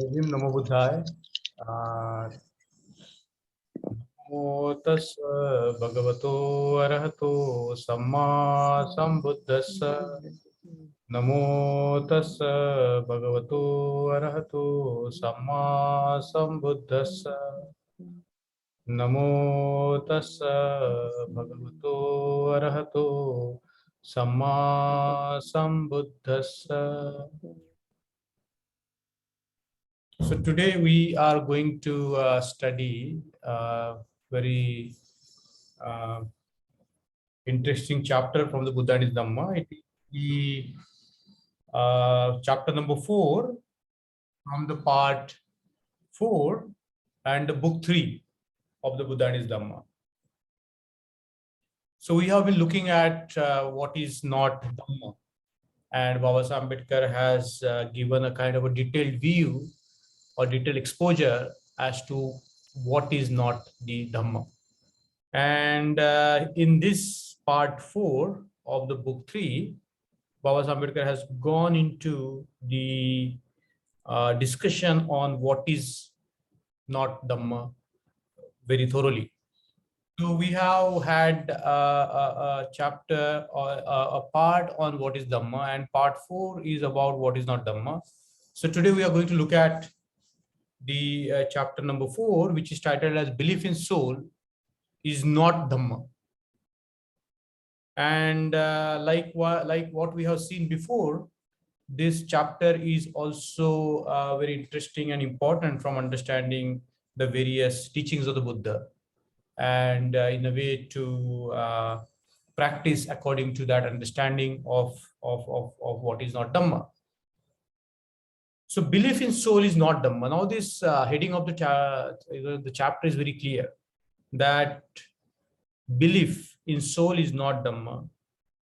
Namo Buddhaya. Namo tassa bhagavato arahato samma sambuddhassa. Namo tassa bhagavato arahato samma sambuddhassa. Namo tassa bhagavato arahato samma sambuddhassa. So today we are going to study very interesting chapter from the Buddha and his Dhamma. It is the chapter number 4 from the part 4 and the book 3 of the Buddha and his Dhamma. So we have been looking at what is not Dhamma, and Baba Ambedkar has given a kind of a detailed view or detailed exposure as to what is not the Dhamma. And in this part 4 of the book 3, Baba Ambedkar has gone into the discussion on what is not Dhamma very thoroughly. So we have had a chapter or a part on what is Dhamma, and part 4 is about what is not Dhamma. So today we are going to look at the chapter number 4, which is titled as Belief in Soul is not Dhamma. And like what we have seen before, this chapter is also very interesting and important from understanding the various teachings of the Buddha, and in a way to practice according to that understanding of what is not Dhamma. So belief in soul is not Dhamma. Now this heading of the chapter is very clear, that belief in soul is not Dhamma.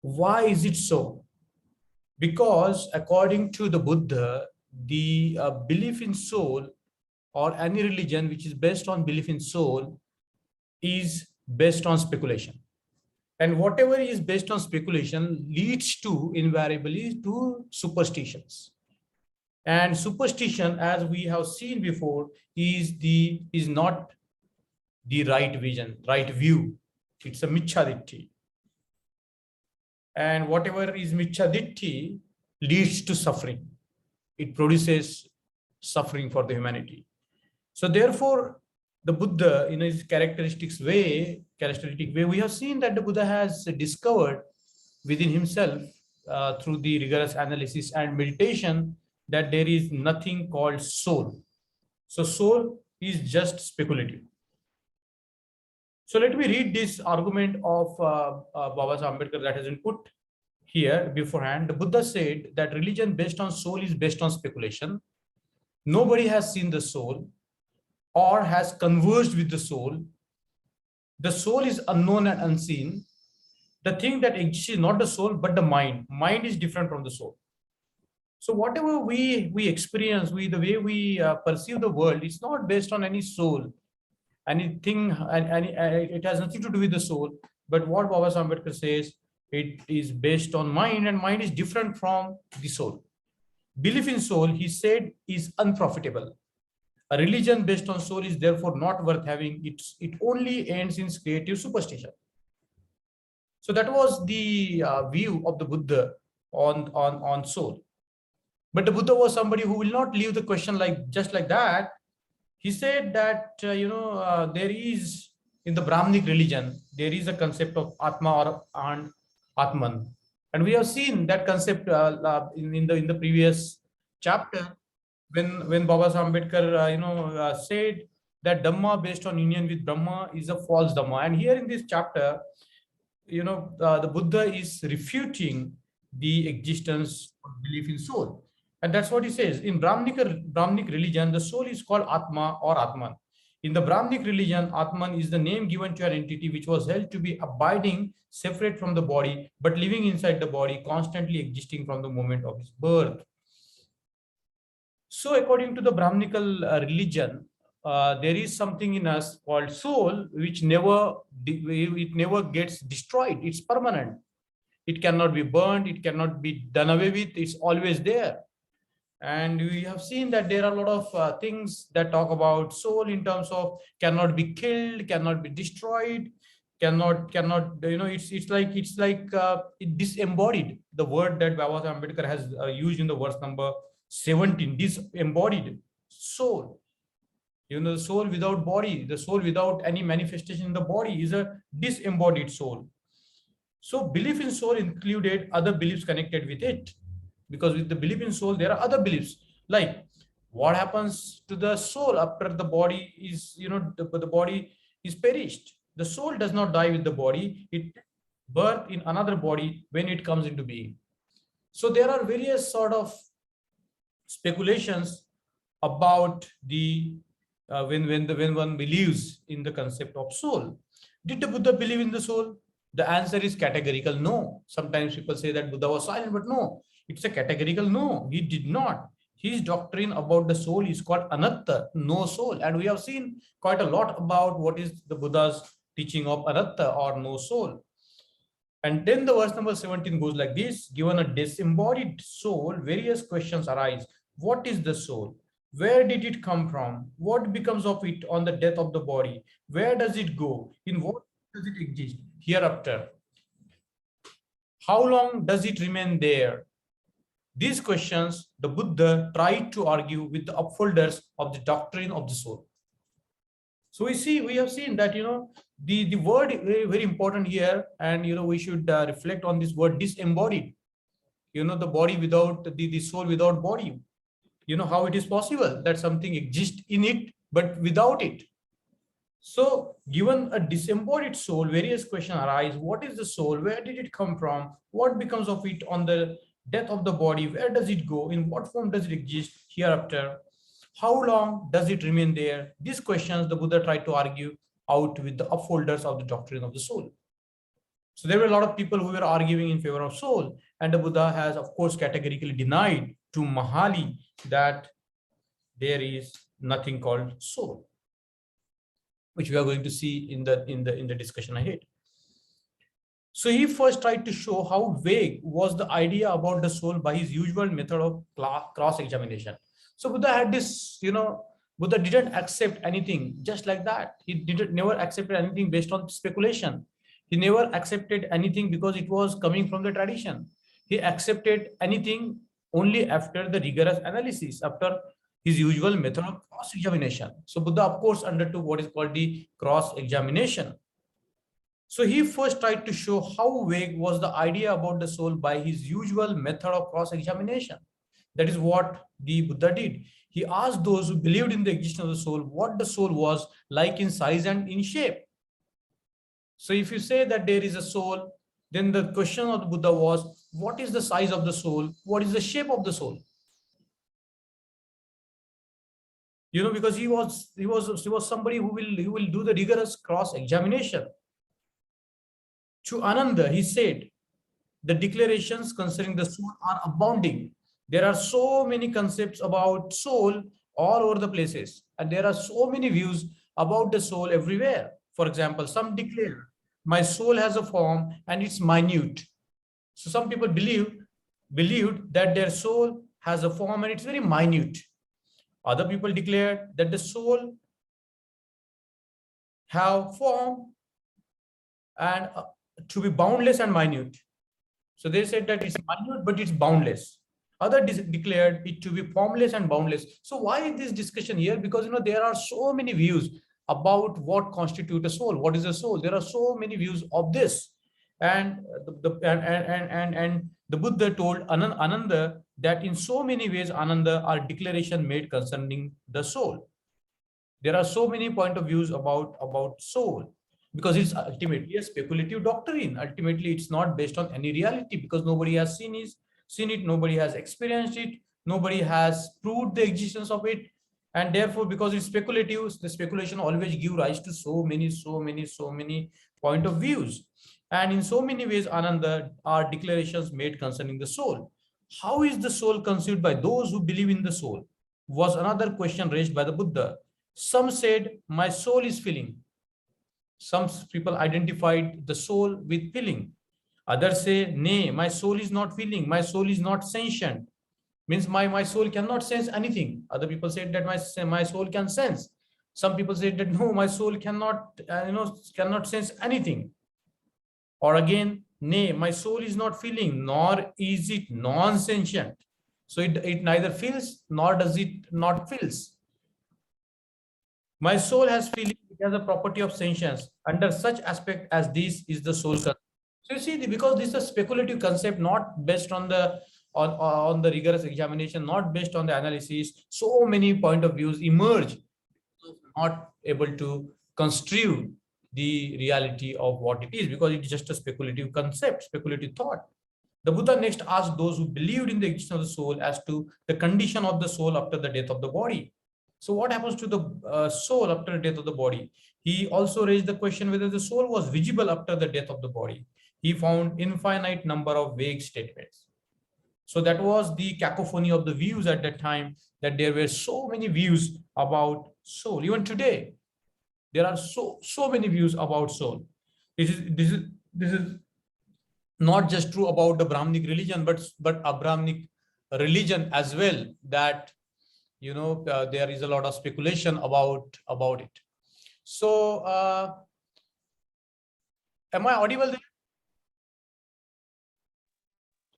Why is it so? Because according to the Buddha, the belief in soul or any religion which is based on belief in soul is based on speculation. And whatever is based on speculation leads to invariably to superstitions. And superstition, as we have seen before, is not the right vision, right view. It's a micchaditti. And whatever is micchaditti leads to suffering. It produces suffering for the humanity. So therefore, the Buddha, in his characteristic way, we have seen that the Buddha has discovered within himself through the rigorous analysis and meditation that there is nothing called soul. So soul is just speculative. So let me read this argument of Baba Ambedkar that has been put here beforehand. The Buddha said that religion based on soul is based on speculation. Nobody has seen the soul or has conversed with the soul. The soul is unknown and unseen. The thing that exists is not the soul, but the mind. Mind is different from the soul. So whatever we experience, the way we perceive the world, it's not based on any soul, anything, and it has nothing to do with the soul. But what Baba Ambedkar says, it is based on mind, and mind is different from the soul. Belief in soul, he said, is unprofitable. A religion based on soul is therefore not worth having. It only ends in creative superstition. So that was the view of the Buddha on soul. But the Buddha was somebody who will not leave the question just like that. He said that there is, in the Brahmanic religion, there is a concept of Atma and Atman, and we have seen that concept in the previous chapter when Baba Ambedkar said that Dhamma based on union with Brahma is a false Dhamma. And here in this chapter, the Buddha is refuting the existence of belief in soul. And that's what he says. In Brahmanic religion, the soul is called Atma or Atman. In the Brahmanic religion, Atman is the name given to an entity which was held to be abiding, separate from the body, but living inside the body, constantly existing from the moment of his birth. So according to the Brahmanical religion, there is something in us called soul, which never gets destroyed. It's permanent. It cannot be burned. It cannot be done away with. It's always there. And we have seen that there are a lot of things that talk about soul in terms of cannot be killed, cannot be destroyed, cannot it's disembodied. The word that Baba Ambedkar has used in the verse number 17, disembodied soul. The soul without body, the soul without any manifestation in the body is a disembodied soul. So belief in soul included other beliefs connected with it, because with the belief in soul, there are other beliefs like what happens to the soul after the body is, the body is perished. The soul does not die with the body. It birth in another body when it comes into being. So there are various sort of speculations about the when one believes in the concept of soul. Did the Buddha believe in the soul? The answer is categorical no. Sometimes people say that Buddha was silent, but no, it's a categorical no. He did not. His doctrine about the soul is called anatta, no soul. And we have seen quite a lot about what is the Buddha's teaching of anatta or no soul. And then the verse number 17 goes like this: given a disembodied soul, various questions arise. What is the soul? Where did it come from? What becomes of it on the death of the body? Where does it go? In what does it exist hereafter? How long does it remain there? These questions the Buddha tried to argue with the upholders of the doctrine of the soul. So we have seen that, the word very, very important here, and, we should reflect on this word disembodied. The body without the soul without body. How it is possible that something exists in it, but without it. So given a disembodied soul, various questions arise. What is the soul? Where did it come from? What becomes of it on the death of the body? Where does it go? In what form does it exist hereafter? How long does it remain there? These questions the Buddha tried to argue out with the upholders of the doctrine of the soul. So there were a lot of people who were arguing in favor of soul, and the Buddha has, of course, categorically denied to Mahali that there is nothing called soul, which we are going to see in the discussion ahead. So he first tried to show how vague was the idea about the soul by his usual method of cross-examination. So Buddha had this, Buddha didn't accept anything just like that. He never accepted anything based on speculation. He never accepted anything because it was coming from the tradition. He accepted anything only after the rigorous analysis, after his usual method of cross-examination. So Buddha, of course, undertook what is called the cross-examination. So he first tried to show how vague was the idea about the soul by his usual method of cross-examination. That is what the Buddha did. He asked those who believed in the existence of the soul what the soul was like in size and in shape. So if you say that there is a soul, then the question of the Buddha was, what is the size of the soul? What is the shape of the soul? Because he was somebody who will do the rigorous cross-examination. To Ananda, he said, the declarations concerning the soul are abounding. There are so many concepts about soul all over the places, and there are so many views about the soul everywhere. For example, some declare, my soul has a form and it's minute. So some people believed that their soul has a form and it's very minute. Other people declared that the soul have form and to be boundless and minute. So they said that it's minute, but it's boundless. Others declared it to be formless and boundless. So why this discussion here? Because there are so many views about what constitutes a soul. What is a soul? There are so many views of this, and the Buddha told Ananda that in so many ways, Ananda, are declaration made concerning the soul. There are so many point of views about soul, because it's ultimately a speculative doctrine. Ultimately, it's not based on any reality, because nobody has seen it, nobody has experienced it, nobody has proved the existence of it. And therefore, because it's speculative, the speculation always give rise to so many point of views. And in so many ways, Ananda, are declarations made concerning the soul. How is the soul conceived by those who believe in the soul? Was another question raised by the Buddha. Some said, my soul is feeling. Some people identified the soul with feeling. Others say, nay, my soul is not feeling. My soul is not sentient. Means my soul cannot sense anything. Other people said that my soul can sense. Some people said that no, my soul cannot cannot sense anything. Or again, nay, my soul is not feeling, nor is it non-sentient. So it neither feels nor does it not feels. My soul has feeling, it has a property of sentience. Under such aspect as this is the soul concept. So you see, because this is a speculative concept, not based on the on the rigorous examination, not based on the analysis. So many point of views emerge, not able to construe the reality of what it is, because it's just a speculative concept, speculative thought. The Buddha next asked those who believed in the existence of the soul as to the condition of the soul after the death of the body. So what happens to the soul after the death of the body? He also raised the question whether the soul was visible after the death of the body. He found infinite number of vague statements. So that was the cacophony of the views at that time, that there were so many views about soul. Even today, there are so many views about soul. This is not just true about the Brahmanic religion, but Abrahamic religion as well, that there is a lot of speculation about it. So am I audible there?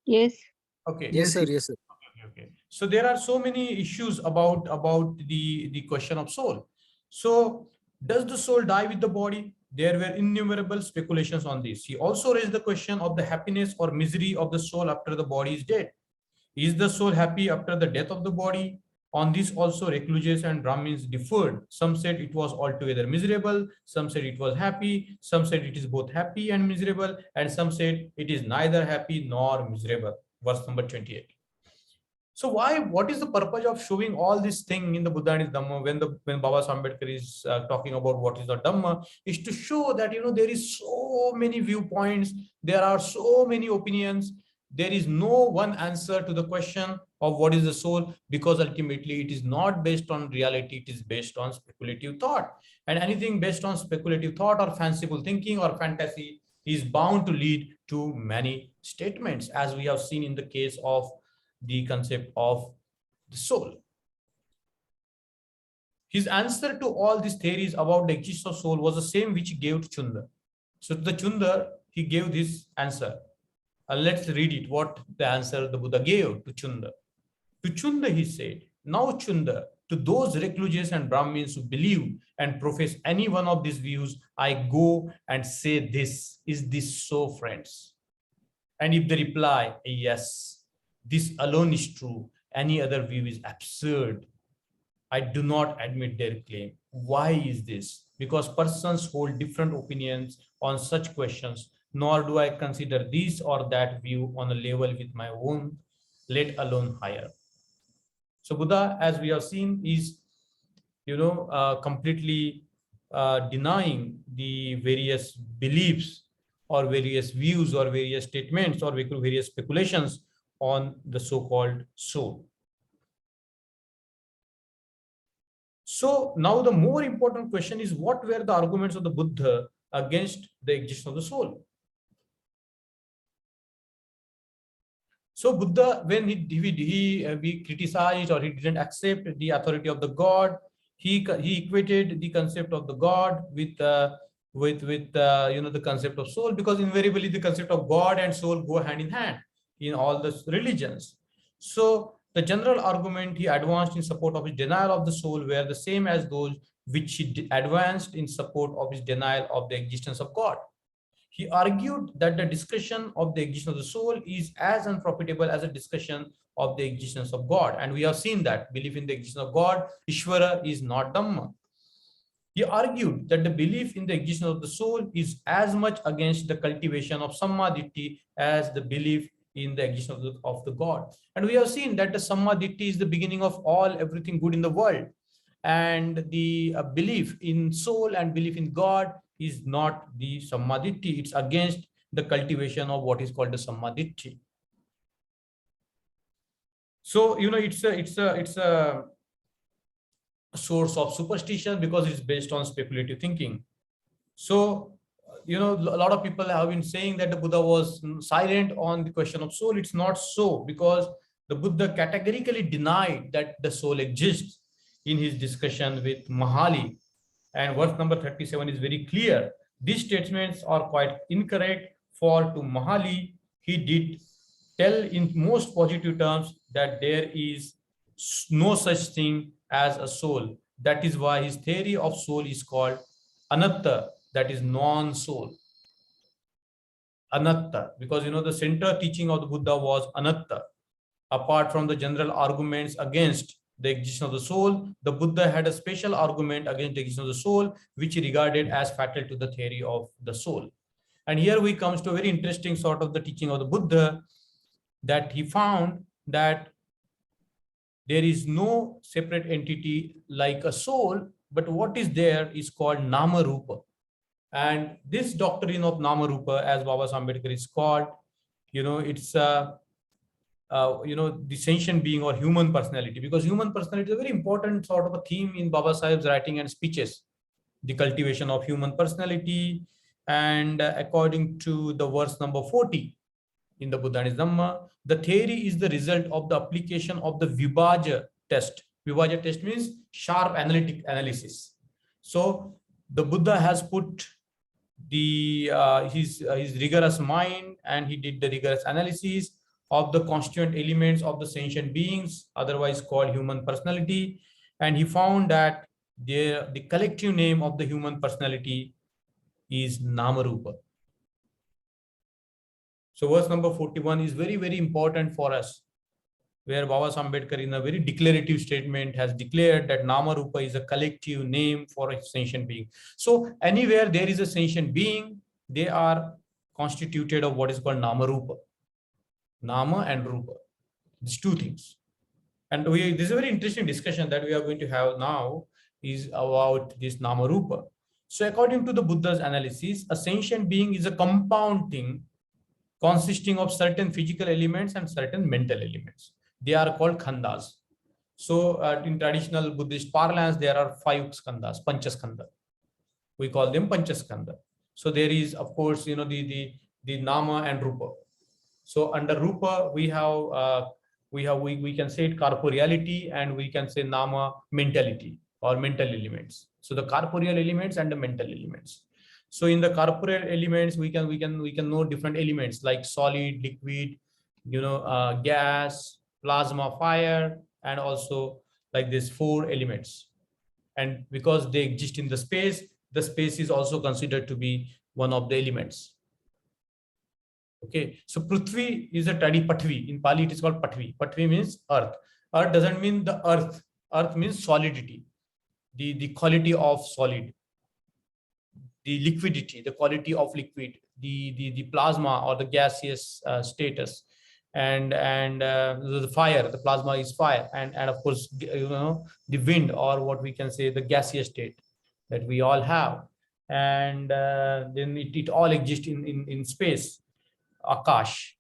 Yes. Okay. Yes, sir. Yes, sir. Okay. So there are so many issues about the question of soul. So does the soul die with the body? There were innumerable speculations on this. He also raised the question of the happiness or misery of the soul after the body is dead. Is the soul happy after the death of the body? On this also recluses and Brahmins differed. Some said it was altogether miserable, some said it was happy, some said it is both happy and miserable, and some said it is neither happy nor miserable. Verse number 28. So what is the purpose of showing all this thing in the Buddha and his Dhamma when Baba Ambedkar is talking about what is the Dhamma, is to show that there is so many viewpoints, there are so many opinions, there is no one answer to the question of what is the soul, because ultimately it is not based on reality, it is based on speculative thought. And anything based on speculative thought or fanciful thinking or fantasy is bound to lead to many statements, as we have seen in the case of the concept of the soul. His answer to all these theories about the existence of soul was the same which he gave to Chunda. So to the Chunda, he gave this answer. Let's read it, what the answer the Buddha gave to Chunda. To Chunda, he said, now Chunda, to those recluses and Brahmins who believe and profess any one of these views, I go and say this. Is this so, friends? And if they reply, yes, this alone is true, any other view is absurd, I do not admit their claim. Why is this? Because persons hold different opinions on such questions, nor do I consider this or that view on a level with my own, let alone higher. So Buddha, as we have seen, is completely denying the various beliefs or various views or various statements or various speculations on the so-called soul. So now the more important question is, what were the arguments of the Buddha against the existence of the soul? So Buddha, when he criticized or he didn't accept the authority of the God, he equated the concept of the God with the concept of soul, because invariably the concept of God and soul go hand in hand in all the religions. So the general argument he advanced in support of his denial of the soul were the same as those which he advanced in support of his denial of the existence of God. He argued that the discussion of the existence of the soul is as unprofitable as a discussion of the existence of God. And we have seen that belief in the existence of God, Ishvara, is not Dhamma. He argued that the belief in the existence of the soul is as much against the cultivation of Sammaditthi as the belief in the existence of the God. And we have seen that the Sammaditthi is the beginning of everything good in the world. And the belief in soul and belief in God is not the Sammaditthi. It's against the cultivation of what is called the Sammaditthi. So, it's a source of superstition because it's based on speculative thinking. So, a lot of people have been saying that the Buddha was silent on the question of soul. It's not so, because the Buddha categorically denied that the soul exists in his discussion with Mahali. And verse number 37 is very clear. These statements are quite incorrect, for to Mahali, he did tell in most positive terms that there is no such thing as a soul. That is why his theory of soul is called anatta, that is non-soul. Anatta, because the center teaching of the Buddha was anatta. Apart from the general arguments against the existence of the soul, the Buddha had a special argument against the existence of the soul, which he regarded as fatal to the theory of the soul. And here we comes to a very interesting sort of the teaching of the Buddha, that he found that there is no separate entity like a soul, but what is there is called Nama Rupa. And this doctrine of Nama Rupa, as Baba Ambedkar is called, it's the sentient being or human personality, because human personality is a very important sort of a theme in Baba Sahib's writing and speeches, the cultivation of human personality. And according to the verse number 40 in the Buddha and Dhamma, the theory is the result of the application of the Vibhaja test. Vibhaja test means sharp analytic analysis. So the Buddha has put his rigorous mind, and he did the rigorous analysis of the constituent elements of the sentient beings, otherwise called human personality. And he found that the collective name of the human personality is Namarupa. So verse number 41 is very, very important for us, where Baba Ambedkar in a very declarative statement has declared that Namarupa is a collective name for a sentient being. So anywhere there is a sentient being, they are constituted of what is called Namarupa. Nama and Rupa, these two things. And this is a very interesting discussion that we are going to have now is about this Nama Rupa. So according to the Buddha's analysis, a sentient being is a compound thing consisting of certain physical elements and certain mental elements. They are called khandas. So in traditional Buddhist parlance, there are 5 skandhas, panchaskandha. We call them panchaskandha. So there is, of course, the Nama and Rupa. So under Rupa, we can say it corporeality, and we can say Nama mentality or mental elements. So the corporeal elements and the mental elements. So in the corporeal elements, we can know different elements like solid, liquid, gas, plasma, fire, and also like these 4 elements. And because they exist in the space is also considered to be one of the elements. Okay, so Prithvi is a Patvi. In Pali, it is called Patvi. Patvi means earth. Earth doesn't mean the earth. Earth means solidity, the quality of solid, the liquidity, the quality of liquid, the plasma or the gaseous status, and the fire. The plasma is fire, and of course the wind, or what we can say the gaseous state that we all have, and then it all exists in space. Akash.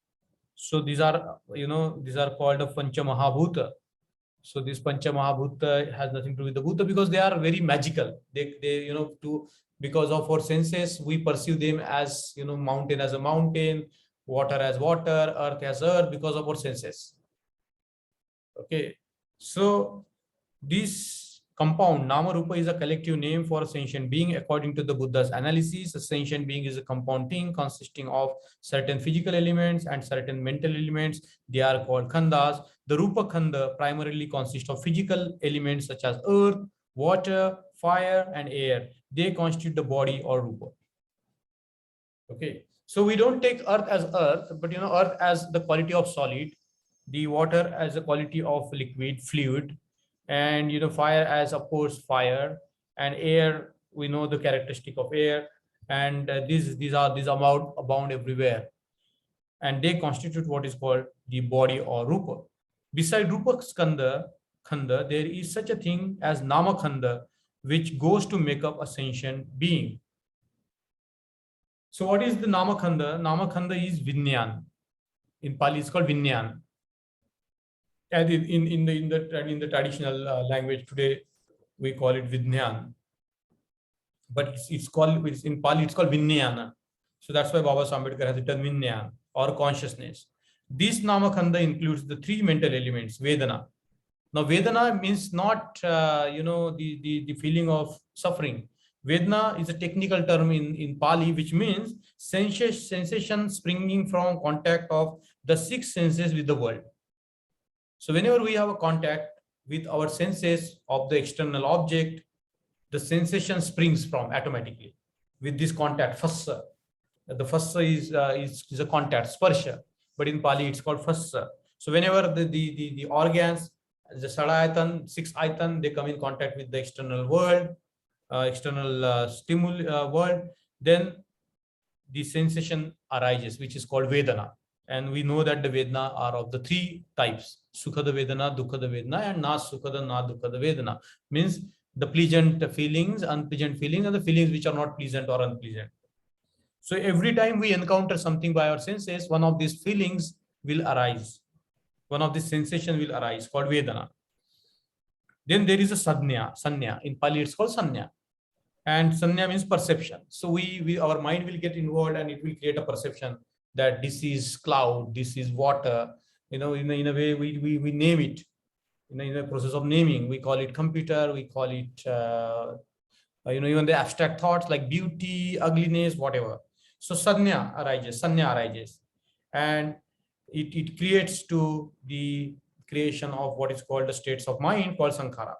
So these are called the Pancha Mahabhuta. So this Pancha Mahabhuta has nothing to do with the Bhuta, because they are very magical. They because of our senses, we perceive them as mountain as a mountain, water as water, earth as earth, because of our senses. Okay, so this compound Nama Rupa is a collective name for a sentient being. According to the Buddha's analysis, a sentient being is a compound thing consisting of certain physical elements and certain mental elements. They are called khandas. The Rupa Khanda primarily consists of physical elements such as earth, water, fire, and air. They constitute the body or Rupa. Okay, so we don't take earth as earth, but earth as the quality of solid, the water as the quality of liquid, fluid, and fire as, of course, fire, and air, we know the characteristic of air, and these abound everywhere, and they constitute what is called the body or Rupa. Beside Rupa Khanda, there is such a thing as Nama Khanda, which goes to make up a sentient being. So what is the Nama Khanda? Nama Khanda is Vinyan. In Pali, it's called Vinyan. And in the traditional language today, we call it Vijnana. But in Pali, it's called Vinyana. So that's why Baba Ambedkar has written Vinyana, or consciousness. This Namakanda includes the three mental elements, Vedana. Now, Vedana means not, the feeling of suffering. Vedana is a technical term in Pali, which means sensation springing from contact of the six senses with the world. So whenever we have a contact with our senses of the external object, the sensation springs from automatically with this contact, phassa. The phassa is a contact, sparsha, but in Pali it's called phassa. So whenever the organs, the sadayatan, six aitan, they come in contact with the external world, external stimuli world, then the sensation arises, which is called Vedana. And we know that the Vedana are of the three types, Sukhada Vedana, Dukkada Vedana, and Na Sukhada, Na Dukkada Vedana. Means the pleasant feelings, unpleasant feelings, and the feelings which are not pleasant or unpleasant. So every time we encounter something by our senses, one of these feelings will arise. One of these sensations will arise, called Vedana. Then there is a Sanya. In Pali, it's called Sanya. And Sanya means perception. So our mind will get involved and it will create a perception that this is cloud, this is water. In a way, we name it. In the process of naming, we call it computer, we call it, even the abstract thoughts like beauty, ugliness, whatever. So Sanya arises. And it creates to the creation of what is called the states of mind called Sankhara.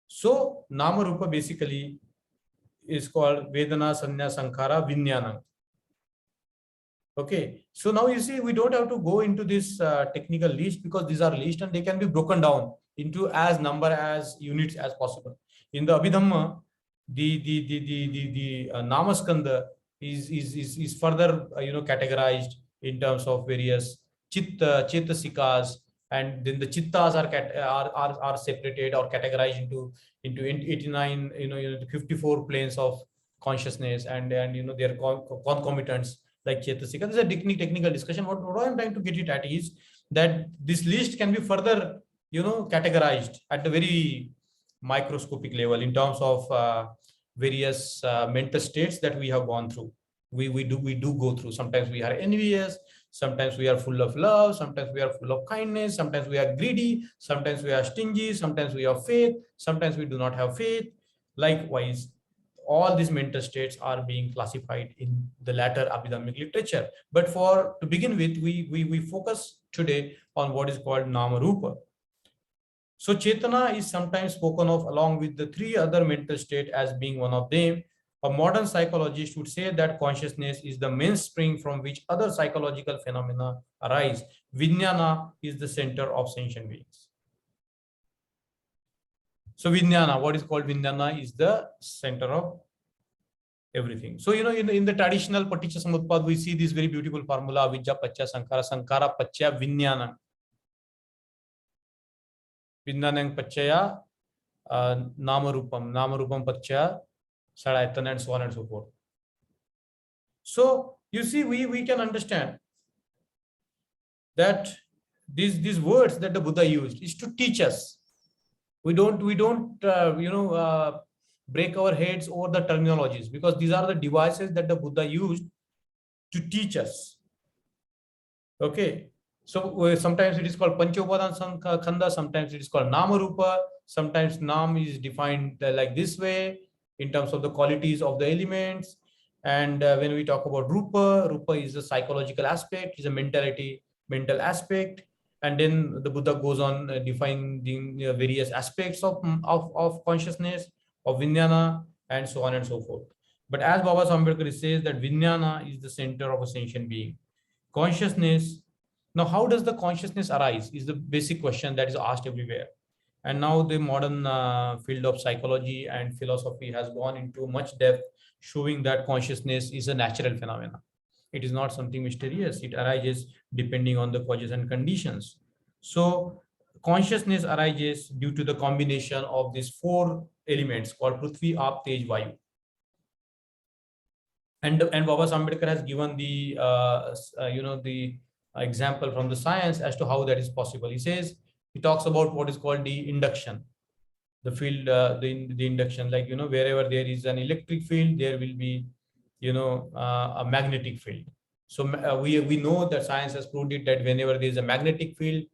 So Nama Rupa basically is called Vedana, Sanya, Sankhara, Vinyana. Okay, so now you see, we don't have to go into this technical list because these are lists and they can be broken down into as units as possible. In the Abhidhamma, the Namaskanda is further categorized in terms of various Chetasikas, and then the Chittas are separated or categorized into 89 54 planes of consciousness, and their concomitants like Chetasika. This is a technical discussion. What I'm trying to get it at is that this list can be further categorized at the very microscopic level in terms of various mental states that we have gone through. We do go through. Sometimes we are envious, sometimes we are full of love, sometimes we are full of kindness, sometimes we are greedy, sometimes we are stingy, sometimes we have faith, sometimes we do not have faith. Likewise, all these mental states are being classified in the latter Abhidhammic literature. But to begin with, we focus today on what is called Nama Rupa. So Chetana is sometimes spoken of along with the three other mental states as being one of them. A modern psychologist would say that consciousness is the mainspring from which other psychological phenomena arise. Vijnana is the center of sentient beings. So Vijnana, what is called Vijnana, is the center of everything. So, in the traditional Paticca Samutpad, we see this very beautiful formula, Vijja Pachya Sankara, Sankara Pachya Vijnana. Vijnanang Pachya Namarupam, Namarupam Pachya Sadayatan, and so on and so forth. So you see, we can understand that these words that the Buddha used is to teach us. We don't break our heads over the terminologies, because these are the devices that the Buddha used to teach us. Okay, so sometimes it is called Panchopadan Khanda, sometimes it is called Nama Rupa, sometimes Nam is defined like this way in terms of the qualities of the elements. And when we talk about Rupa is a psychological aspect, is a mental aspect. And then the Buddha goes on defining the various aspects of consciousness, of Vijnana, and so on and so forth. But as Baba Ambedkar says, that Vijnana is the center of a sentient being. Consciousness. Now, how does the consciousness arise is the basic question that is asked everywhere. And now the modern field of psychology and philosophy has gone into much depth, showing that consciousness is a natural phenomenon. It is not something mysterious. It arises depending on the causes and conditions. So consciousness arises due to the combination of these four elements called Prithvi, Aap, Tej, Vayu. And Baba Ambedkar has given the example from the science as to how that is possible. He talks about what is called the induction, the field, the induction, like wherever there is an electric field, there will be a magnetic field. So we know that science has proved it that whenever there is a magnetic field,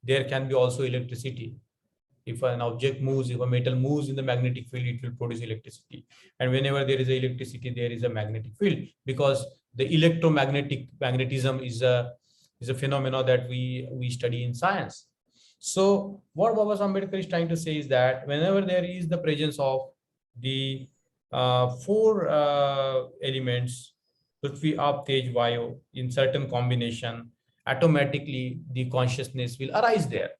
there can be also electricity. If an object moves, if a metal moves in the magnetic field, it will produce electricity. And whenever there is a electricity, there is a magnetic field, because the magnetism is a phenomenon that we study in science. So what Baba Ambedkar is trying to say is that whenever there is the presence of the four elements, Prithvi, Aap, Tej, Vayu, in certain combination, automatically the consciousness will arise there.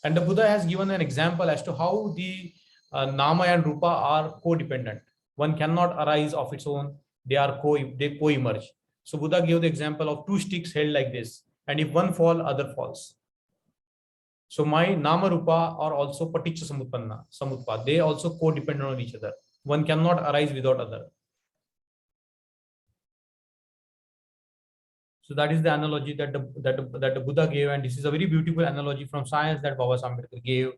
And the Buddha has given an example as to how the Nama and Rupa are codependent. One cannot arise of its own. They co-emerge. So Buddha gave the example of two sticks held like this. And if one fall, other falls. So my Nama Rupa are also Paticca Samutpada. They also co-dependent on each other. One cannot arise without other. So that is the analogy that the Buddha gave, and this is a very beautiful analogy from science that Baba Ambedkar gave.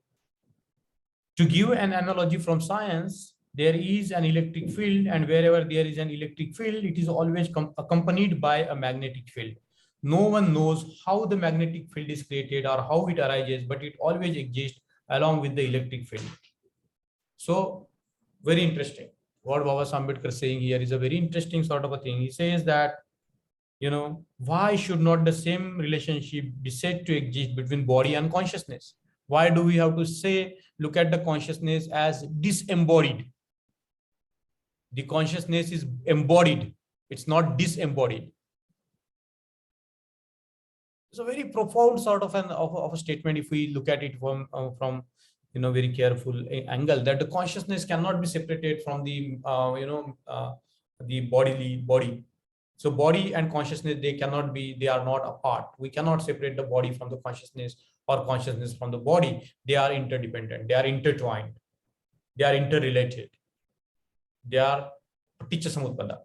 To give an analogy from science, there is an electric field, and wherever there is an electric field, it is always accompanied by a magnetic field. No one knows how the magnetic field is created or how it arises, but it always exists along with the electric field. So very interesting. What Baba Ambedkar is saying here is a very interesting sort of a thing. He says that, why should not the same relationship be said to exist between body and consciousness? Why do we have to say, look at the consciousness as disembodied? The consciousness is embodied. It's not disembodied. It's a very profound sort of a statement if we look at it from very careful angle, that the consciousness cannot be separated from the the body. So body and consciousness, they are not apart. We cannot separate the body from the consciousness or consciousness from the body. They are interdependent. They are intertwined. They are interrelated. They are Paticca Samutpada.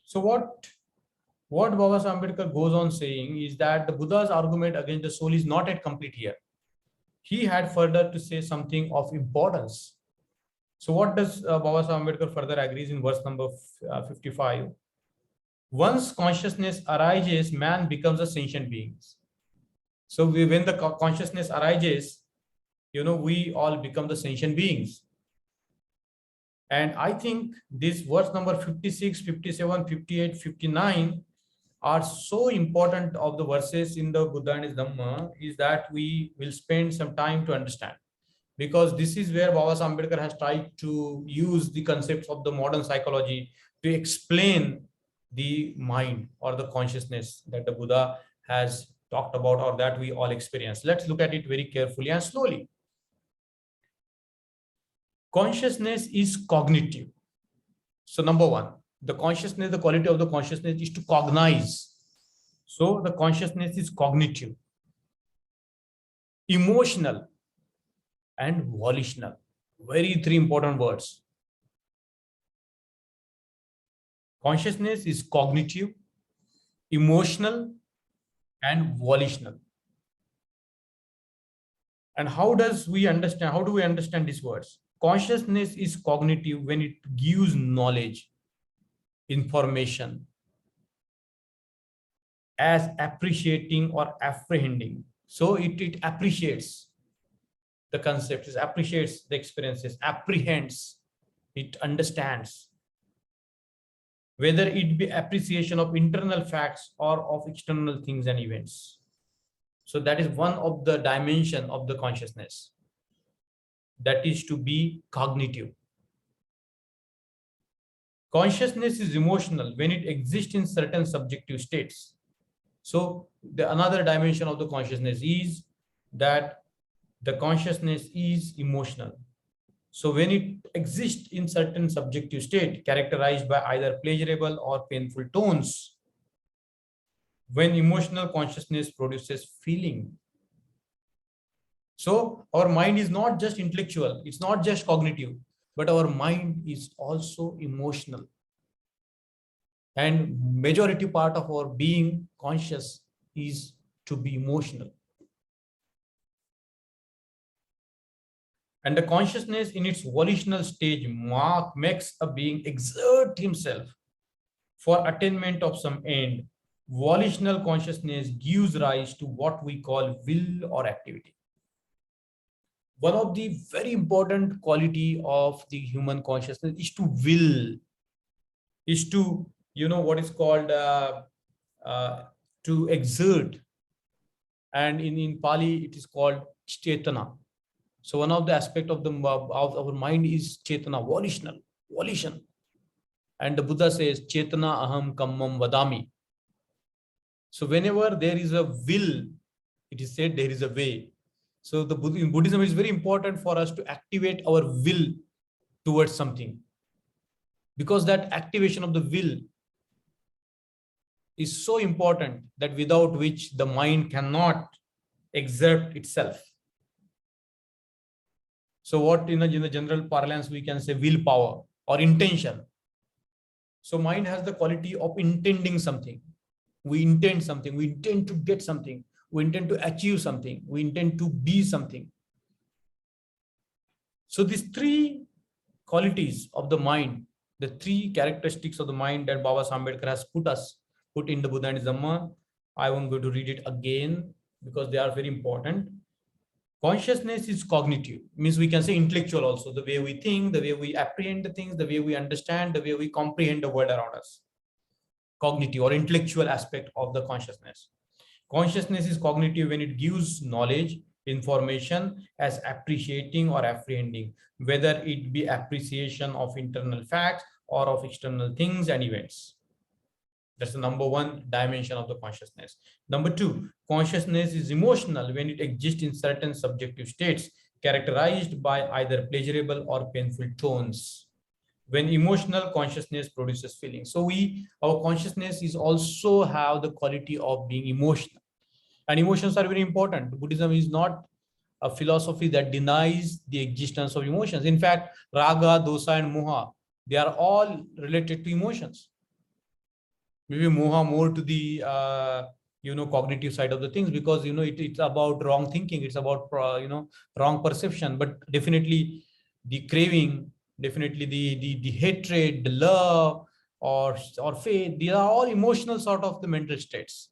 So what Baba Ambedkar goes on saying is that the Buddha's argument against the soul is not yet complete here. He had further to say something of importance. So what does Baba Ambedkar further agrees in verse number 55? Once consciousness arises, man becomes a sentient being. So when the consciousness arises, we all become the sentient beings. And I think this verse number 56, 57, 58, 59 are so important of the verses in the Buddha and his Dhamma, is that we will spend some time to understand. Because this is where Baba Ambedkar has tried to use the concepts of the modern psychology to explain the mind or the consciousness that the Buddha has talked about, or that we all experience. Let's look at it very carefully and slowly. Consciousness is cognitive. So number one, the quality of the consciousness is to cognize. So the consciousness is cognitive, emotional, and volitional. Very three important words. Consciousness is cognitive, emotional, and volitional. And how do we understand these words? Consciousness is cognitive when it gives knowledge, information, as appreciating or apprehending. So it appreciates the concepts, it appreciates the experiences, apprehends, it understands. Whether it be appreciation of internal facts or of external things and events. So that is one of the dimension of the consciousness, that is to be cognitive. Consciousness is emotional when it exists in certain subjective states. So the another dimension of the consciousness is that the consciousness is emotional. So when it exists in certain subjective state characterized by either pleasurable or painful tones, when emotional consciousness produces feeling. So our mind is not just intellectual, it's not just cognitive, but our mind is also emotional. And majority part of our being conscious is to be emotional. And the consciousness in its volitional stage makes a being exert himself for attainment of some end. Volitional consciousness gives rise to what we call will or activity. One of the very important quality of the human consciousness is to will, is to, what is called to exert. And in Pali, it is called chetana. So one of the aspect of our mind is chetana, volition. And the Buddha says, chetana aham kammam vadami. So whenever there is a will, it is said there is a way. So in Buddhism, it is very important for us to activate our will towards something, because that activation of the will is so important, that without which the mind cannot exert itself. So what in the general parlance we can say willpower or intention. So mind has the quality of intending something. We intend something, we intend to get something, we intend to achieve something, we intend to be something. So these three qualities of the mind, the three characteristics of the mind that Baba Ambedkar has put in the Buddha and Dhamma, I won't go to read it again because they are very important. Consciousness is cognitive, means we can say intellectual also, the way we think, the way we apprehend the things, the way we understand, the way we comprehend the world around us. Cognitive or intellectual aspect of the consciousness. Consciousness is cognitive when it gives knowledge, information as appreciating or apprehending, whether it be appreciation of internal facts or of external things and events. That's the number one dimension of the consciousness. Number two, consciousness is emotional when it exists in certain subjective states characterized by either pleasurable or painful tones. When emotional consciousness produces feelings. So our consciousness is also have the quality of being emotional. And emotions are very important. Buddhism is not a philosophy that denies the existence of emotions. In fact, raga, dosa, and moha, they are all related to emotions. Maybe moha more to the cognitive side of the things, because it's about wrong thinking, it's about wrong perception. But definitely the craving, definitely the hatred, the love, or faith, these are all emotional sort of the mental states.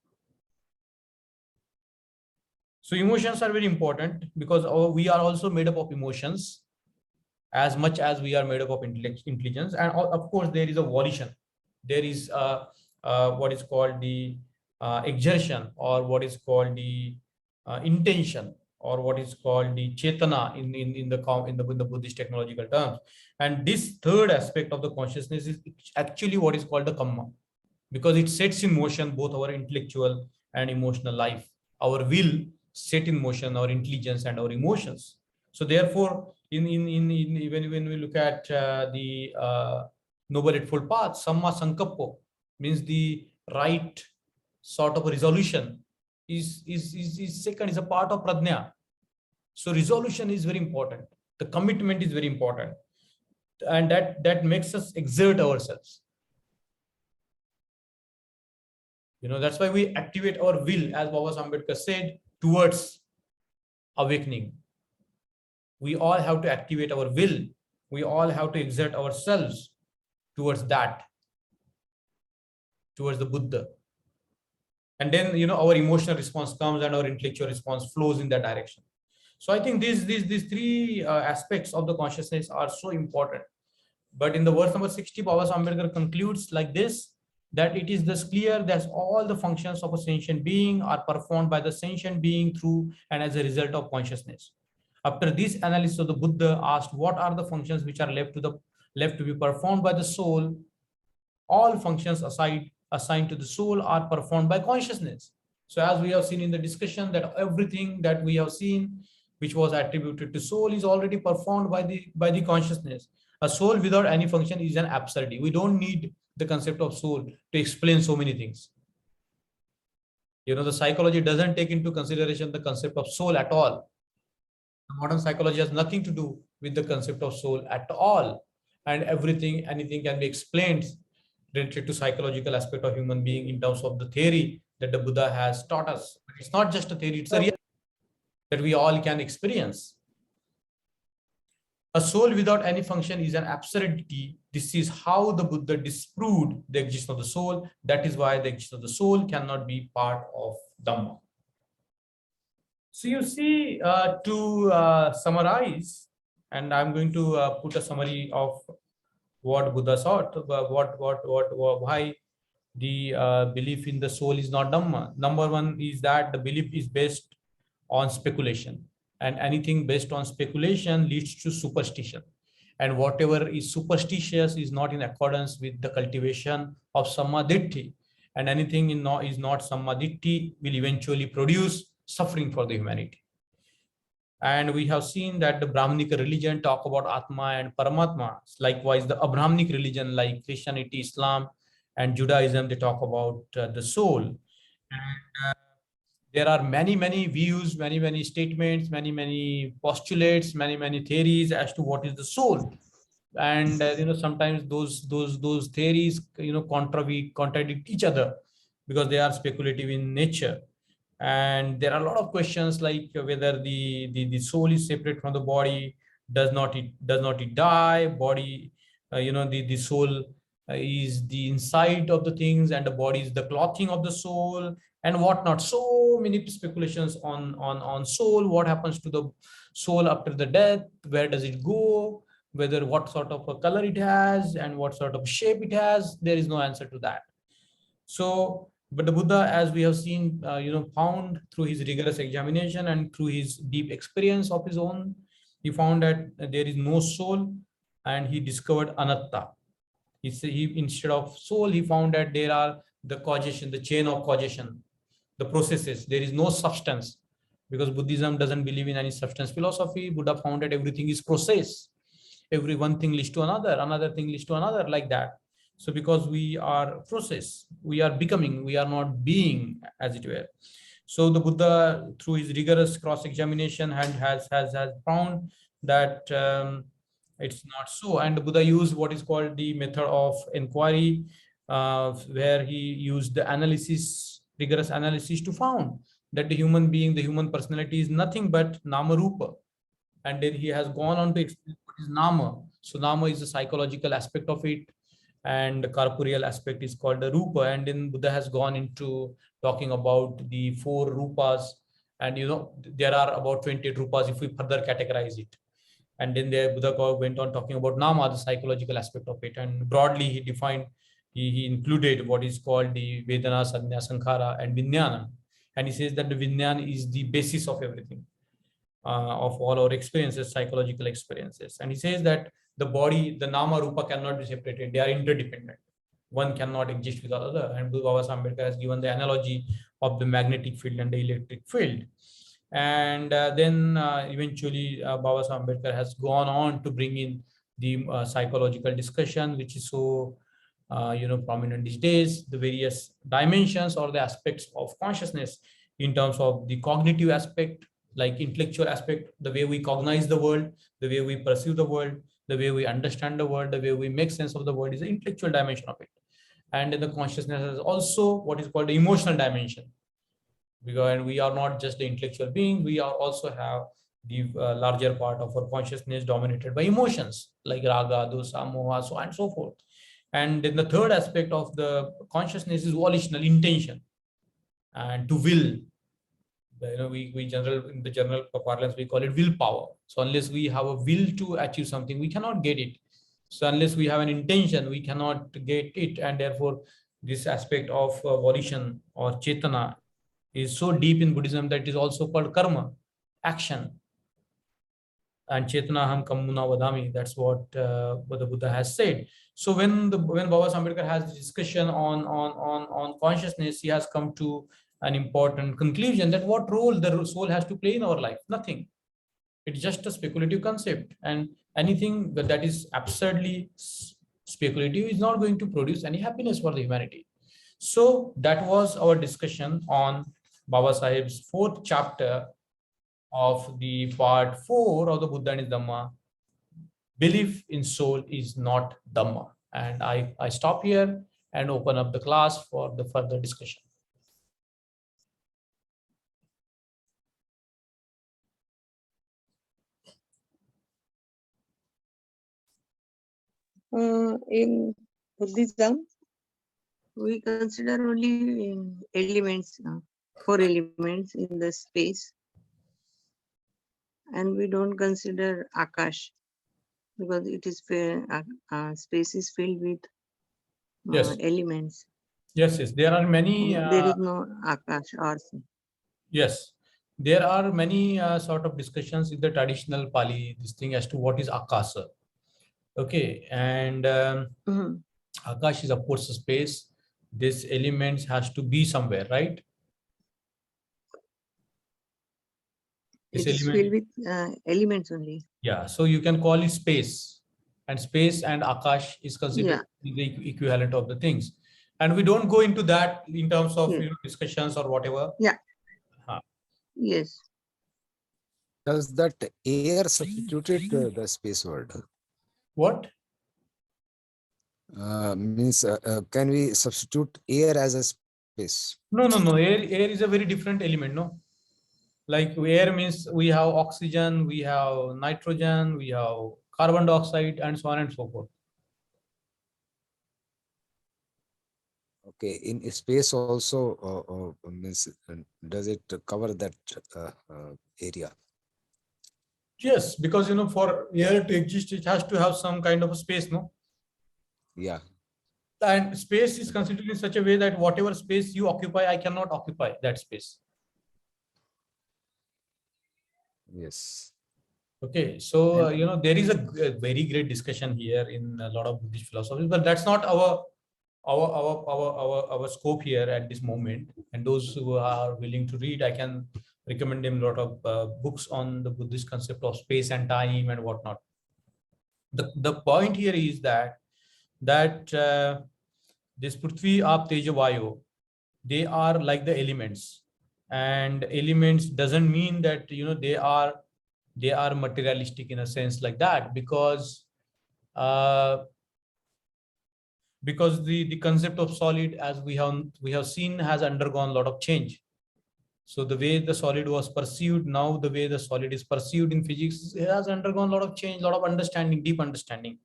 So emotions are very important, because we are also made up of emotions as much as we are made up of intelligence. And of course there is a volition, there is what is called the exertion, or what is called the intention, or what is called the chetana in the Buddhist technological terms. And this third aspect of the consciousness is actually what is called the kamma, because it sets in motion both our intellectual and emotional life. Our will set in motion our intelligence and our emotions. So therefore, when we look at the Noble Eightfold Path, Samma Sankappo means the right sort of a resolution is second, is a part of Pradnya. So resolution is very important. The commitment is very important. And that makes us exert ourselves. That's why we activate our will, as Baba Ambedkar said, towards awakening. We all have to activate our will. We all have to exert ourselves towards that, towards the Buddha. And then, our emotional response comes and our intellectual response flows in that direction. So I think these three aspects of the consciousness are so important. But in the verse number 60, Baba Ambedkar concludes like this, that it is thus clear that all the functions of a sentient being are performed by the sentient being through and as a result of consciousness. After this analysis of the Buddha asked what are the functions which are left to be performed by the soul, all functions assigned to the soul are performed by consciousness. So as we have seen in the discussion, that everything that we have seen which was attributed to soul is already performed by the consciousness. A soul without any function is an absurdity. We don't need the concept of soul to explain so many things. The psychology doesn't take into consideration the concept of soul at all. Modern psychology has nothing to do with the concept of soul at all. And anything can be explained related to psychological aspect of human being in terms of the theory that the Buddha has taught us. But it's not just a theory, it's a reality that we all can experience. A soul without any function is an absurdity. This is how the Buddha disproved the existence of the soul. That is why the existence of the soul cannot be part of Dhamma. So you see, to summarize, and I'm going to put a summary of what Buddha thought, why the belief in the soul is not Dhamma. Number one is that the belief is based on speculation, and anything based on speculation leads to superstition. And whatever is superstitious is not in accordance with the cultivation of Sammaditthi. And anything is not Sammaditthi will eventually produce suffering for the humanity. And we have seen that the Brahmanic religion talk about Atma and Paramatma. Likewise, the Abrahamic religion like Christianity, Islam, and Judaism, they talk about the soul. And there are many views, many statements, many postulates, many theories as to what is the soul. And sometimes those theories contradict each other because they are speculative in nature. And there are a lot of questions like whether the soul is separate from the body, does not it die, body, the soul is the inside of the things and the body is the clothing of the soul and whatnot. So many speculations on soul. What happens to the soul after the death? Where does it go? Whether what sort of a color it has and what sort of shape it has, there is no answer to that. So, but the Buddha, as we have seen, found through his rigorous examination and through his deep experience of his own, he found that there is no soul, and he discovered anatta. He instead of soul, he found that there are the causation, the chain of causation, the processes. There is no substance, because Buddhism doesn't believe in any substance philosophy. Buddha found that everything is process. Every one thing leads to another thing leads to another, like that. So because we are process, we are becoming, we are not being, as it were. So the Buddha, through his rigorous cross-examination, has found that it's not so. And the Buddha used what is called the method of inquiry, where he used the analysis, rigorous analysis, to found that the human being, the human personality is nothing but nama rupa. And then he has gone on to explain what is nama. So nama is the psychological aspect of it, and the corporeal aspect is called the rupa. And then Buddha has gone into talking about the 4 rupas, and there are about 28 rupas if we further categorize it. And then the Buddha went on talking about nama, the psychological aspect of it, and broadly he defined, he included what is called the Vedana, Sanya, Sankhara, and Vijnana. And he says that the Vijnana is the basis of everything, of all our experiences, psychological experiences. And he says that the body, the nama rupa cannot be separated. They are interdependent. One cannot exist without other. And Baba Ambedkar has given the analogy of the magnetic field and the electric field. And then eventually Baba Ambedkar has gone on to bring in the psychological discussion, which is so prominent these days, the various dimensions or the aspects of consciousness in terms of the cognitive aspect, like intellectual aspect, the way we cognize the world, the way we perceive the world, the way we understand the world, the way we make sense of the world is the intellectual dimension of it. And in the consciousness is also what is called the emotional dimension, because we are not just the intellectual being, we are also have the larger part of our consciousness dominated by emotions like raga, dosa, moha, so on and so forth. And then the third aspect of the consciousness is volitional intention and to will. We general, in the general parlance, we call it willpower. So unless we have a will to achieve something, we cannot get it. So unless we have an intention, we cannot get it. And therefore, this aspect of volition or chetana is so deep in Buddhism that it is also called karma, action. And Chetanaham Kamuna Vadami, that's what the Buddha has said. So when Baba Ambedkar has the discussion on consciousness, he has come to an important conclusion that what role the soul has to play in our life? Nothing. It's just a speculative concept, and anything that is absurdly speculative is not going to produce any happiness for the humanity. So that was our discussion on Baba Sahib's 4th chapter of the part 4 of the Buddha and his Dhamma. Belief in soul is not Dhamma. And I stop here and open up the class for the further discussion. In Buddhism, we consider only elements, 4 elements in the space, and we don't consider Akash because it is space is filled with Yes, elements. yes, yes. There are many. There is no Akash or Yes, there are many sort of discussions in the traditional Pali. This thing as to what is Akasa. Okay, and Akash is of course a space. This elements has to be somewhere, right? This it is element, filled with elements only. yeah. So you can call it space, and space and Akash is considered the equivalent of the things. And we don't go into that in terms of discussions or whatever. Yeah. Huh. Yes. Does that air substituted the space word? What? Means can we substitute air as a space? No, no, no. Air is a very different element, no? Like air means we have oxygen, we have nitrogen, we have carbon dioxide, and so on and so forth. Okay, in space also means does it cover that area? Yes, because for air to exist, it has to have some kind of a space, no? Yeah. And space is considered in such a way that whatever space you occupy, I cannot occupy that space. Yes. Okay, so there is a very great discussion here in a lot of Buddhist philosophies, but that's not our scope here at this moment. And those who are willing to read, I can recommend them a lot of books on the Buddhist concept of space and time and whatnot. The point here is that this Prithvi, Aap, Teja, Vayu, they are like the elements, and elements doesn't mean that they are materialistic in a sense like that, because the concept of solid, as we have seen, has undergone a lot of change. So the way the solid was perceived, now the way the solid is perceived in physics, it has undergone a lot of change, a lot of understanding, deep understanding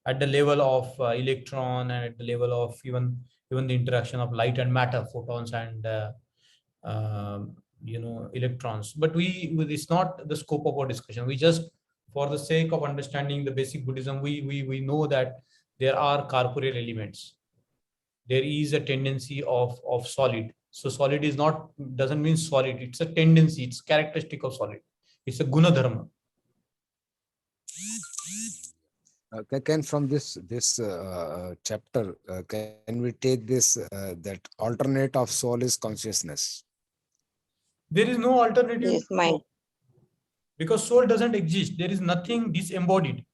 at the level of electron, and at the level of even the interaction of light and matter, photons and electrons. But it's not the scope of our discussion. We just, for the sake of understanding the basic Buddhism, we know that there are corporeal elements. There is a tendency of solid. So solid doesn't mean solid. It's a tendency. It's characteristic of solid. It's a guna dharma. Can from this chapter can we take this that alternate of soul is consciousness? There is no alternative. Yes, mind. Because soul doesn't exist. There is nothing disembodied.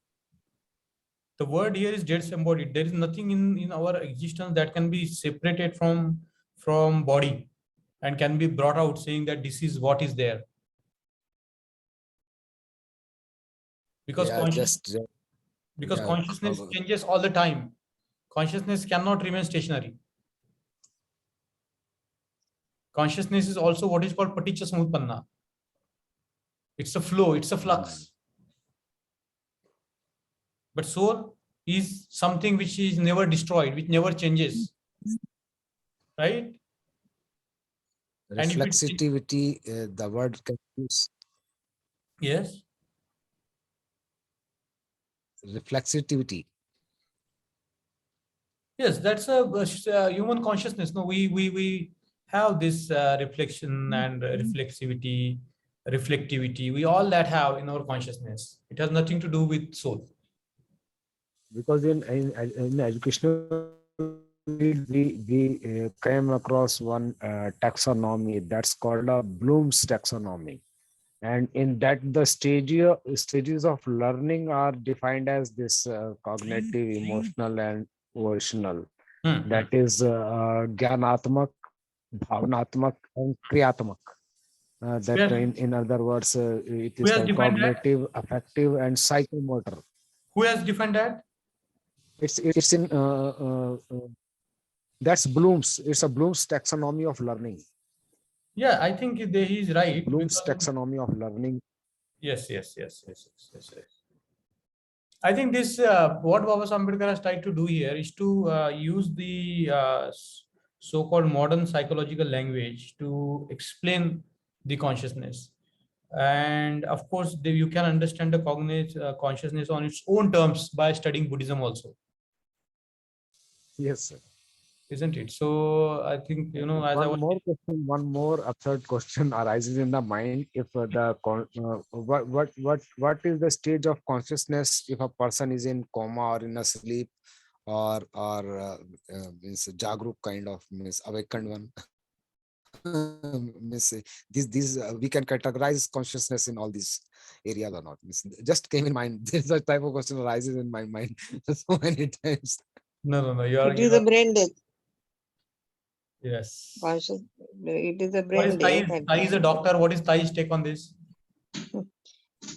The word here is disembodied. There is nothing in our existence that can be separated from body and can be brought out saying that this is what is there. Because consciousness changes all the time. Consciousness cannot remain stationary. Consciousness is also what is called paticca samutpanna. It's a flow, it's a flux. But soul is something which is never destroyed, which never changes. Right? Reflexivity, the word can use. Yes. Reflexivity. Yes, that's a human consciousness. No, we have this reflection and reflexivity, reflectivity. We all that have in our consciousness. It has nothing to do with soul. Because in educational we came across one taxonomy that's called a Bloom's taxonomy, and in that the stages of learning are defined as this cognitive, emotional, and volitional. That is Gyanatmak, Bhavanatmak, and Kriyatmak. That in other words, it is called cognitive, affective, and psychomotor. Who has defined that? It's in that's Bloom's. It's a Bloom's taxonomy of learning. Yeah, I think he is right. Bloom's taxonomy of learning. Yes. I think this, what Baba Ambedkar has tried to do here is to use the so-called modern psychological language to explain the consciousness. And of course, you can understand the consciousness on its own terms by studying Buddhism also, Yes, sir. isn't it? So I think, as I One was, more question, one more absurd question arises in the mind. If what is the stage of consciousness if a person is in coma or in a sleep or means jagruk kind of means awakened one? Means these we can categorize consciousness in all these areas or not? Means just came in mind. This type of question arises in my mind so many times. no, It is a brain death. yes. Conscious. It is a What is brain death. Thai is a doctor. What is Thai's take on this?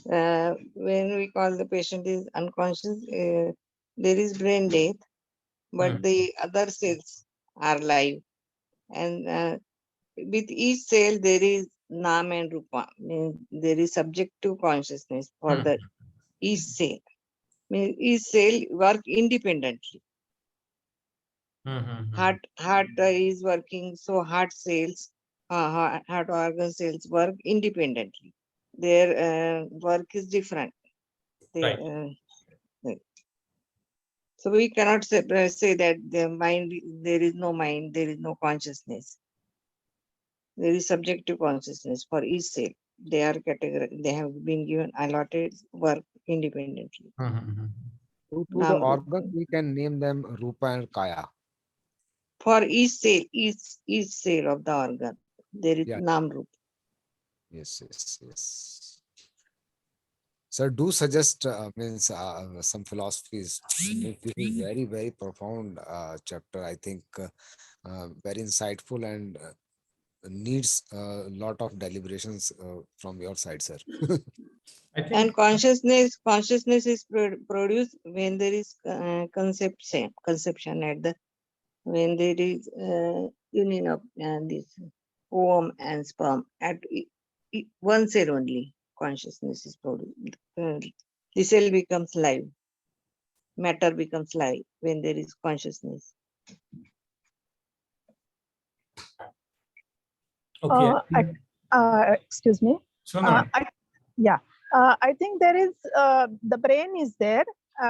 When we call the patient is unconscious, there is brain death, but the other cells are live. And with each cell, there is Nam and Rupa. Means there is subjective consciousness for the each cell. Means each cell work independently. Heart is working, so heart cells, heart organ cells work independently. Their work is different. Right. So we cannot say that the mind, there is no mind, there is no consciousness. There is subjective consciousness for each cell. They are categorized. They have been given allotted work independently. To the organs, we can name them Rupa and Kaya. For each cell of the organ, there is Nam Rupa. Yes. So do suggest means some philosophies. This is very, very profound chapter. I think very insightful and needs a lot of deliberations from your side, sir. I think, and consciousness is produced when there is conception at the when there is union of this ovum and sperm at one cell only. Consciousness is produced. The cell becomes live. Matter becomes live when there is consciousness. okay. Excuse me. So no. I think there is the brain is there,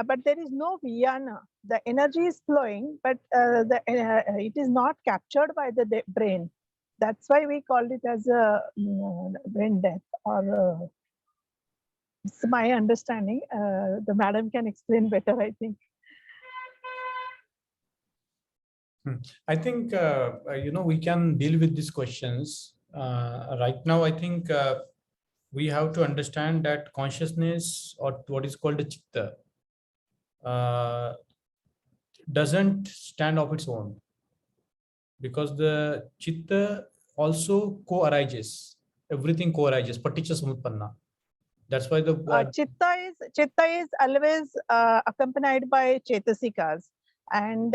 but there is no Vijnana. The energy is flowing, but it is not captured by the brain. That's why we call it as a brain death. Or it's my understanding. The madam can explain better, I think. I think we can deal with these questions right now. I think we have to understand that consciousness, or what is called the chitta, doesn't stand of its own, because the chitta also co-arises. Everything co-arises. Paticca samutpanna. That's why the chitta is always accompanied by chetasikas, and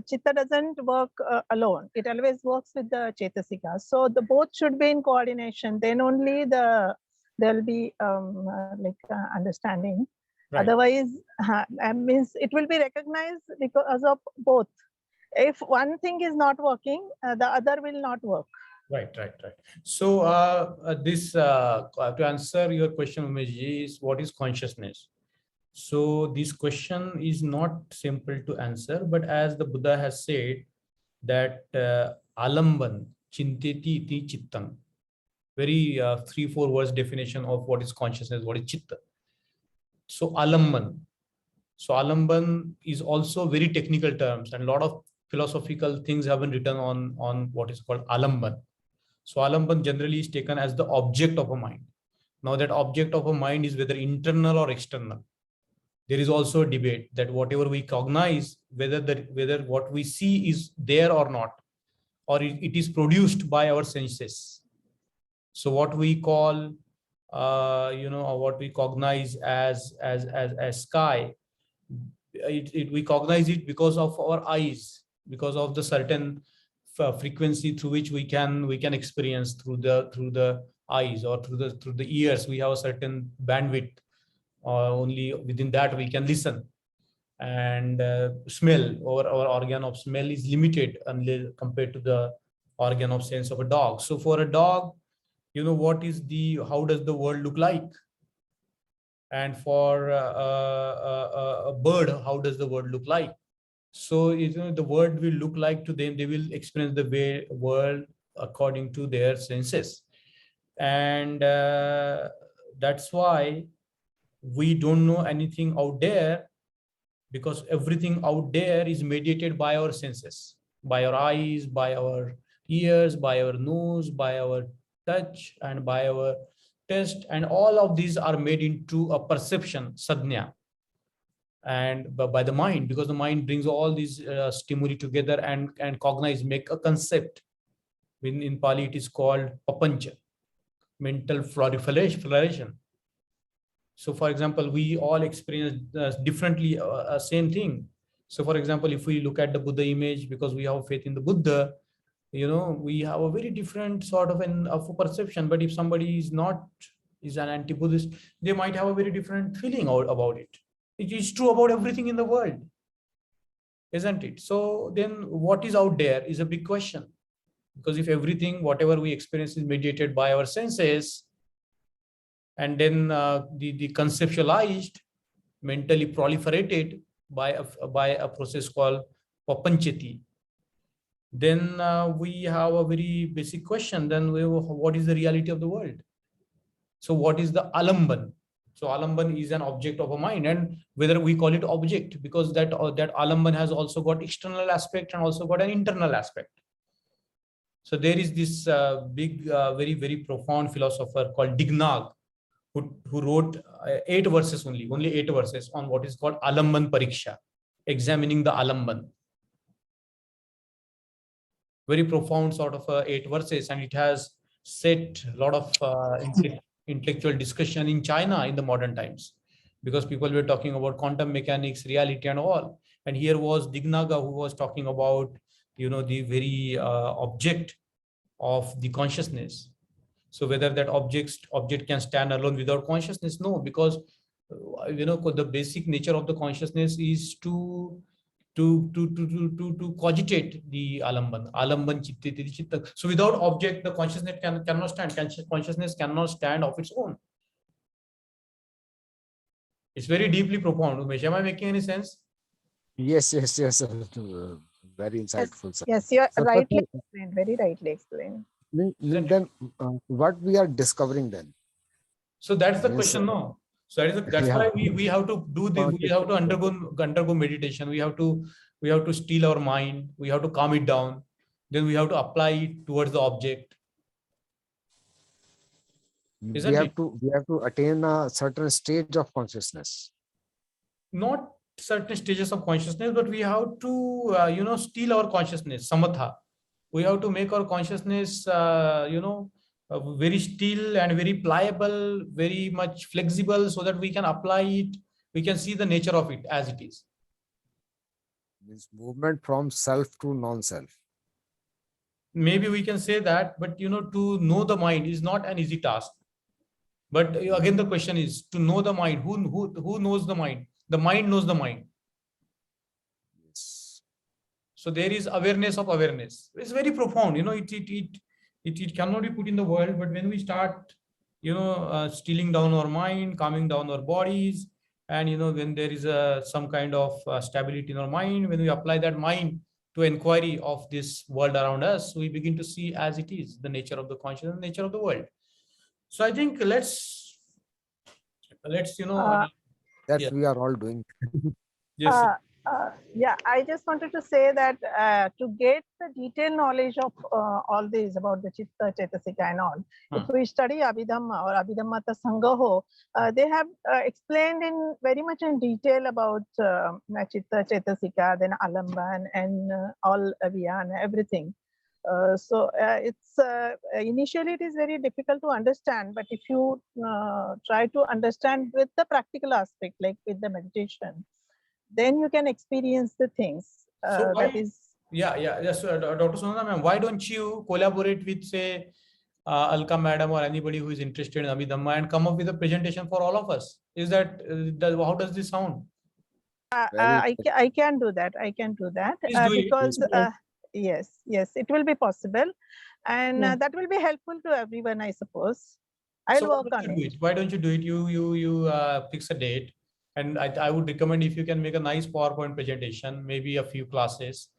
chitta doesn't work alone. It always works with the chetasikas. So the both should be in coordination. Then only there will be understanding. Right. Otherwise, means it will be recognized because of both. If one thing is not working, the other will not work. Right. So to answer your question, Umesh, is what is consciousness? So this question is not simple to answer, but as the Buddha has said that Al-Amban chinteti iti chittam, very 3-4 words definition of what is consciousness, what is chitta. So Al-Amban. So Al-Amban is also very technical terms, and a lot of philosophical things have been written on what is called Al-Amban. So Al-Amban generally is taken as the object of a mind. Now that object of a mind is whether internal or external. There is also a debate that whatever we cognize, whether what we see is there or not, or it is produced by our senses. So what we call, or what we cognize as sky, we cognize it because of our eyes, because of the certain frequency through which we can experience through the eyes, or through the ears. We have a certain bandwidth only within that we can listen. And smell, our organ of smell is limited unless compared to the organ of sense of a dog. So for a dog, how does the world look like? And for a bird, how does the world look like? So the world will look like to them. They will experience the world according to their senses. And that's why we don't know anything out there, because everything out there is mediated by our senses, by our eyes, by our ears, by our nose, by our touch, and by our taste. And all of these are made into a perception, sadhya, and by the mind, because the mind brings all these stimuli together and cognize, make a concept. In Pali, it is called papancha, mental floration. So for example, we all experience differently same thing. So for example, if we look at the Buddha image, because we have faith in the Buddha, we have a very different sort of a perception. But if somebody is an anti-Buddhist, they might have a very different feeling about it. It is true about everything in the world, isn't it? So then what is out there is a big question. Because if everything, whatever we experience, is mediated by our senses, and then the conceptualized, mentally proliferated by a process called papanchati, then we have a very basic question. Then what is the reality of the world? So what is the Al-Amban? So Al-Amban is an object of a mind, and whether we call it object, because that Al-Amban has also got external aspect and also got an internal aspect. So there is this big, very, very profound philosopher called Dignag, who wrote 8 verses only 8 verses on what is called Al-Amban Pariksha, examining the Al-Amban. Very profound sort of 8 verses, and it has set a lot of intellectual discussion in China in the modern times, because people were talking about quantum mechanics, reality, and all. And here was Dignaga, who was talking about, the very object of the consciousness. So whether that object can stand alone without consciousness? No, because the basic nature of the consciousness is to cogitate the Al-Amban chitta. So without object, the consciousness cannot stand. Consciousness cannot stand of its own. It's very deeply profound. Umesh, am I making any sense? Yes. Very insightful, sir. Yes, you're So, rightly explained, very rightly explained. then what we are discovering then? So that's the Yes, question, no? So that's Yeah. why we have to we have to undergo meditation. We have to still our mind. We have to calm it down. Then we have to apply it towards the object. Isn't we it? have to attain a certain stage of consciousness. Not certain stages of consciousness, but we have to steal our consciousness, samatha. We have to make our consciousness very still and very pliable, very much flexible, so that we can apply it, we can see the nature of it as it is. Means movement from self to non-self. Maybe we can say that, but to know the mind is not an easy task. But again, the question is to know the mind. Who knows the mind? The mind knows the mind. Yes. So there is awareness of awareness. It's very profound. It cannot be put in the world. But when we start, stealing down our mind, calming down our bodies, and when there is some kind of stability in our mind, when we apply that mind to inquiry of this world around us, we begin to see as it is, the nature of the consciousness, the nature of the world. So I think let's That yeah. we are all doing. Yes. Yeah, I just wanted to say that to get the detailed knowledge of all this about the Chitta, Chetasika and all, if we study Abhidhamma or Abhidhammata Sangaho, they have explained in very much in detail about Chitta, Chetasika, then Al-Amban and all Viyana, everything. So it's initially it is very difficult to understand, but if you try to understand with the practical aspect, like with the meditation, then you can experience the things. So why, that is. Yes, Dr. Sunanda ma'am, why don't you collaborate with, say, Alka madam or anybody who is interested in Abhi Dhamma and come up with a presentation for all of us. Is that, how does this sound? I can do that. I can do that Please do it. because yes, it will be possible, and Yeah. that will be helpful to everyone, I suppose. I'll So why work don't on you do it. it? Why don't you do it? You fix a date, and I would recommend if you can make a nice PowerPoint presentation, maybe a few classes,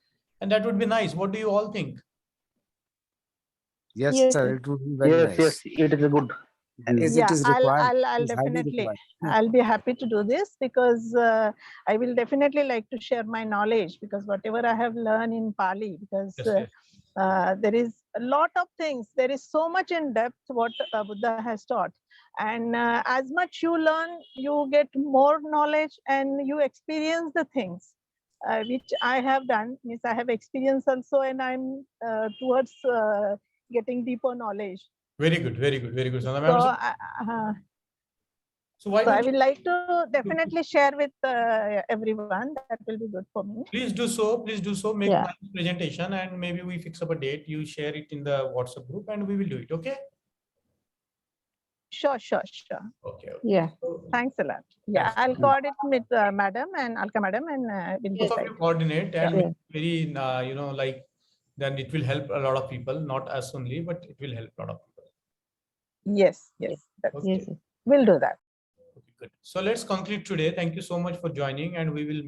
and that would be nice. What do you all think? Yes, Yes, sir. yes. It would be very Yes, nice. yes, it is a good. Is Yeah, it is required? I'll It is highly definitely, required. I'll be happy to do this because I will definitely like to share my knowledge, because whatever I have learned in Pali, because Yes, yes. there is a lot of things. There is so much in depth what Buddha has taught, and as much you learn, you get more knowledge and you experience the things which I have done. Means I have experienced also, and I'm towards getting deeper knowledge. Very good, very good, very good. So, So, ma'am, so why so I don't will you like to definitely share with everyone. That will be good for me. please do so? Please do so. Make Yeah. nice presentation, and maybe we fix up a date. You share it in the WhatsApp group, and we will do it. Okay. Sure. Okay. Yeah. So, Thanks a lot. Yeah, thanks. I'll coordinate with Madam and Alka Madam, and we'll Both of decide. you coordinate and Yeah. very, like, then it will help a lot of people, not us only, but it will help a lot of people. Yes. That's, Okay. Yes, yes. we'll do that. Okay, good. So let's conclude today. Thank you so much for joining, and we will meet